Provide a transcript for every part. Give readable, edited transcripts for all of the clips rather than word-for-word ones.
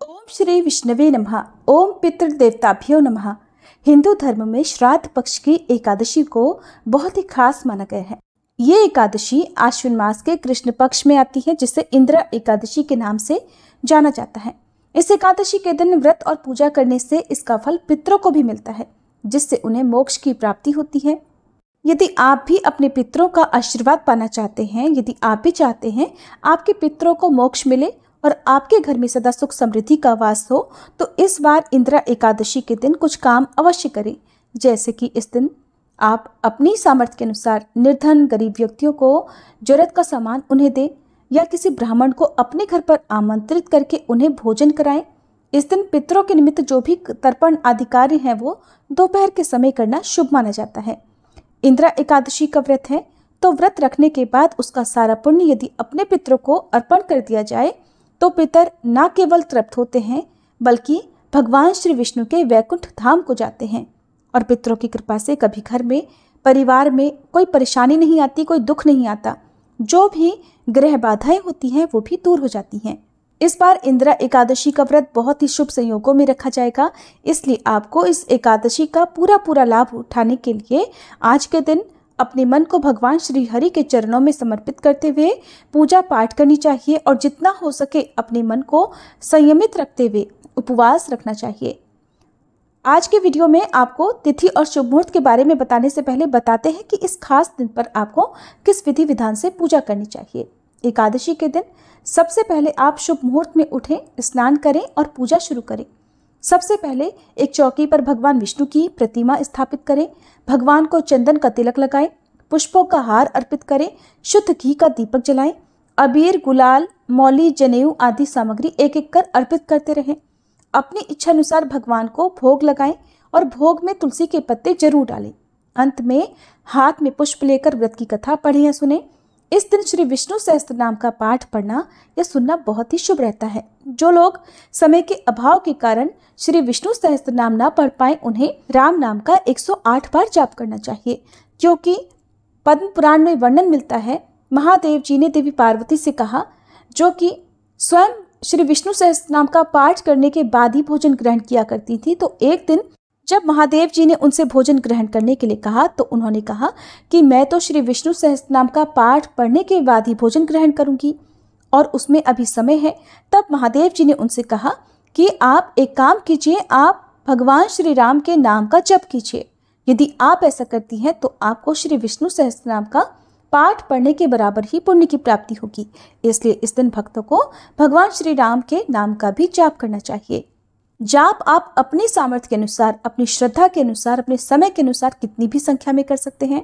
ओम श्री विष्णवे नमः। ओम पितृदेवताभ्यो नमः। हिंदू धर्म में श्राद्ध पक्ष की एकादशी को बहुत ही खास माना गया है। ये एकादशी आश्विन मास के कृष्ण पक्ष में आती है, जिसे इंद्र एकादशी के नाम से जाना जाता है। इस एकादशी के दिन व्रत और पूजा करने से इसका फल पितरों को भी मिलता है, जिससे उन्हें मोक्ष की प्राप्ति होती है। यदि आप भी अपने पितरों का आशीर्वाद पाना चाहते हैं, यदि आप भी चाहते हैं आपके पितरों को मोक्ष मिले और आपके घर में सदा सुख समृद्धि का वास हो, तो इस बार इंदिरा एकादशी के दिन कुछ काम अवश्य करें। जैसे कि इस दिन आप अपनी सामर्थ्य के अनुसार निर्धन गरीब व्यक्तियों को जरूरत का सामान उन्हें दें, या किसी ब्राह्मण को अपने घर पर आमंत्रित करके उन्हें भोजन कराएं। इस दिन पितरों के निमित्त जो भी तर्पण आदि कार्य हैं वो दोपहर के समय करना शुभ माना जाता है। इंदिरा एकादशी का व्रत है, तो व्रत रखने के बाद उसका सारा पुण्य यदि अपने पितरों को अर्पण कर दिया जाए तो पितर न केवल तृप्त होते हैं, बल्कि भगवान श्री विष्णु के वैकुंठ धाम को जाते हैं। और पितरों की कृपा से कभी घर में परिवार में कोई परेशानी नहीं आती, कोई दुख नहीं आता। जो भी ग्रह बाधाएं होती हैं वो भी दूर हो जाती हैं। इस बार इंदिरा एकादशी का व्रत बहुत ही शुभ संयोगों में रखा जाएगा, इसलिए आपको इस एकादशी का पूरा लाभ उठाने के लिए आज के दिन अपने मन को भगवान श्री हरि के चरणों में समर्पित करते हुए पूजा पाठ करनी चाहिए, और जितना हो सके अपने मन को संयमित रखते हुए उपवास रखना चाहिए। आज के वीडियो में आपको तिथि और शुभ मुहूर्त के बारे में बताने से पहले बताते हैं कि इस खास दिन पर आपको किस विधि विधान से पूजा करनी चाहिए। एकादशी के दिन सबसे पहले आप शुभ मुहूर्त में उठें, स्नान करें और पूजा शुरू करें। सबसे पहले एक चौकी पर भगवान विष्णु की प्रतिमा स्थापित करें, भगवान को चंदन का तिलक लगाएं, पुष्पों का हार अर्पित करें, शुद्ध घी का दीपक जलाएं, अबीर गुलाल मौली जनेऊ आदि सामग्री एक एक कर अर्पित करते रहें। अपनी इच्छा अनुसार भगवान को भोग लगाएं और भोग में तुलसी के पत्ते जरूर डालें। अंत में हाथ में पुष्प लेकर व्रत की कथा पढ़ें या सुने। इस दिन श्री विष्णु सहस्त्र नाम का पाठ पढ़ना या सुनना बहुत ही शुभ रहता है। जो लोग समय के अभाव के कारण श्री विष्णु सहस्त्र नाम ना पढ़ पाए, उन्हें राम नाम का 108 बार जाप करना चाहिए, क्योंकि पद्म पुराण में वर्णन मिलता है, महादेव जी ने देवी पार्वती से कहा, जो कि स्वयं श्री विष्णु सहस्त्र नाम का पाठ करने के बाद ही भोजन ग्रहण किया करती थी। तो एक दिन जब महादेव जी ने उनसे भोजन ग्रहण करने के लिए कहा, तो उन्होंने कहा कि मैं तो श्री विष्णु सहस्त्र नाम का पाठ पढ़ने के बाद ही भोजन ग्रहण करूंगी और उसमें अभी समय है। तब महादेव जी ने उनसे कहा कि आप एक काम कीजिए, आप भगवान श्री राम के नाम का जप कीजिए। यदि आप ऐसा करती हैं तो आपको श्री विष्णु सहस्त्र नाम का पाठ पढ़ने के बराबर ही पुण्य की प्राप्ति होगी। इसलिए इस दिन भक्तों को भगवान श्री राम के नाम का भी जाप करना चाहिए। जाप आप अपनी सामर्थ्य के अनुसार, अपनी श्रद्धा के अनुसार, अपने समय के अनुसार कितनी भी संख्या में कर सकते हैं।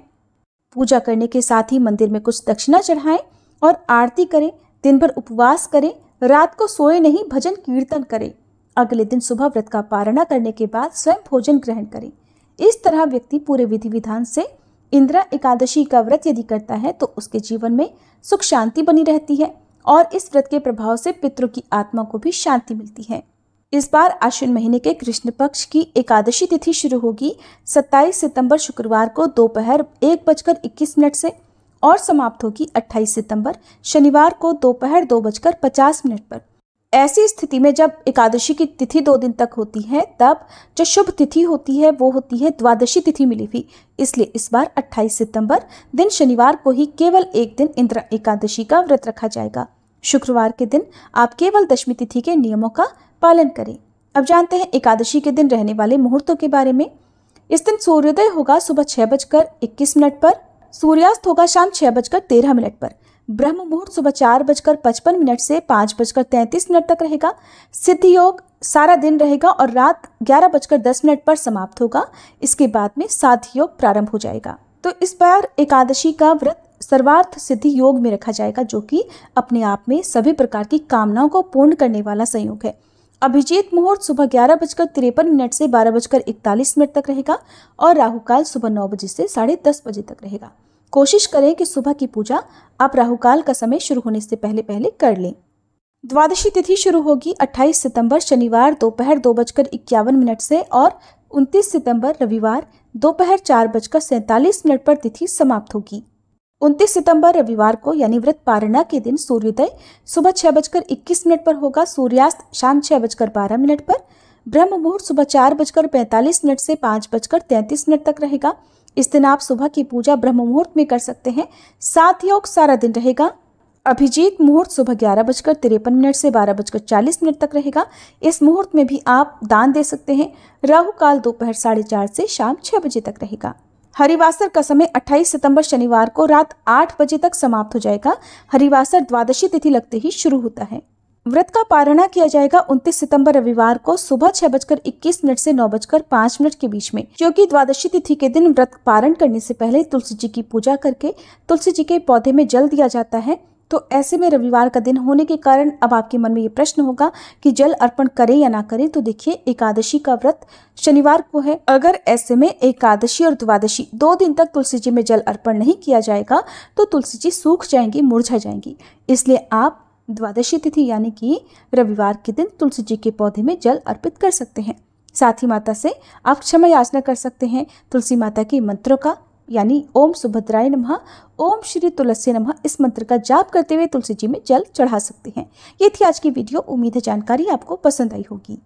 पूजा करने के साथ ही मंदिर में कुछ दक्षिणा चढ़ाएं और आरती करें। दिन भर उपवास करें, रात को सोए नहीं, भजन कीर्तन करें। अगले दिन सुबह व्रत का पारणा करने के बाद स्वयं भोजन ग्रहण करें। इस तरह व्यक्ति पूरे विधि विधान से इंदिरा एकादशी का व्रत यदि करता है तो उसके जीवन में सुख शांति बनी रहती है, और इस व्रत के प्रभाव से पितरों की आत्मा को भी शांति मिलती है। इस बार आश्विन महीने के कृष्ण पक्ष की एकादशी तिथि शुरू होगी 27 सितंबर शुक्रवार को दोपहर 1:21 से और समाप्त होगी 28 सितंबर शनिवार को दोपहर 2:50 पर। ऐसी स्थिति में जब एकादशी की तिथि 2 दिन तक होती है, तब जो शुभ तिथि होती है वो होती है द्वादशी तिथि मिली हुई। इसलिए इस बार 28 सितंबर दिन शनिवार को ही केवल एक दिन इंदिरा एकादशी का व्रत रखा जाएगा। शुक्रवार के दिन आप केवल दशमी तिथि के नियमों का पालन करें। अब जानते हैं एकादशी के दिन रहने वाले मुहूर्तों के बारे में। इस दिन सूर्योदय होगा सुबह 6:21 पर, सूर्यास्त होगा शाम 6:13 पर, ब्रह्म मुहूर्त सुबह 4:55 से 5:33 तक रहेगा। सिद्ध योग सारा दिन रहेगा और रात 11:10 पर समाप्त होगा। इसके बाद में साध्य योग प्रारंभ हो जाएगा। तो इस बार एकादशी का व्रत सर्वार्थ सिद्धि योग में रखा जाएगा, जो कि अपने आप में सभी प्रकार की कामनाओं को पूर्ण करने वाला संयोग है। अभिजीत मुहूर्त सुबह 11:53 से 12:41 तक रहेगा और राहु काल सुबह 9 बजे से 10:30 तक रहेगा। कोशिश करें कि सुबह की पूजा आप राहु काल का समय शुरू होने से पहले कर लें। द्वादशी तिथि शुरू होगी 28 सितंबर शनिवार दोपहर 2:51 से और 29 सितंबर रविवार दोपहर 4:47 पर तिथि समाप्त होगी। 29 सितंबर रविवार को यानी व्रत पारणा के दिन सूर्योदय सुबह 6:21 पर होगा। सूर्यास्त शाम 6:12 पर। ब्रह्म मुहूर्त सुबह 4:45 से 5:33 तक रहेगा। इस दिन आप सुबह की पूजा ब्रह्म मुहूर्त में कर सकते हैं। सात योग सारा दिन रहेगा। अभिजीत मुहूर्त सुबह 11:53 से 12:40 तक रहेगा। इस मुहूर्त में भी आप दान दे सकते हैं। राहु काल दोपहर 4:30 से शाम 6 बजे तक रहेगा। हरिवासर का समय 28 सितंबर शनिवार को रात 8 बजे तक समाप्त हो जाएगा। हरिवासर द्वादशी तिथि लगते ही शुरू होता है। व्रत का पारणा किया जाएगा 29 सितंबर रविवार को सुबह 6:21 से 9:05 के बीच में, क्योंकि द्वादशी तिथि के दिन व्रत पारण करने से पहले तुलसी जी की पूजा करके तुलसी जी के पौधे में जल दिया जाता है। तो ऐसे में रविवार का दिन होने के कारण अब आपके मन में ये प्रश्न होगा कि जल अर्पण करें या ना करें। तो देखिए, एकादशी का व्रत शनिवार को है। अगर ऐसे में एकादशी और द्वादशी 2 दिन तक तुलसी जी में जल अर्पण नहीं किया जाएगा तो तुलसी जी सूख जाएंगी, मुरझा जाएंगी। इसलिए आप द्वादशी तिथि यानी कि रविवार के दिन तुलसी जी के पौधे में जल अर्पित कर सकते हैं। साथ ही माता से आप क्षमा याचना कर सकते हैं। तुलसी माता के मंत्रों का यानी ओम सुभद्राय नमः, ओम श्री तुलसी नमः, इस मंत्र का जाप करते हुए तुलसी जी में जल चढ़ा सकते हैं। ये थी आज की वीडियो। उम्मीद है जानकारी आपको पसंद आई होगी।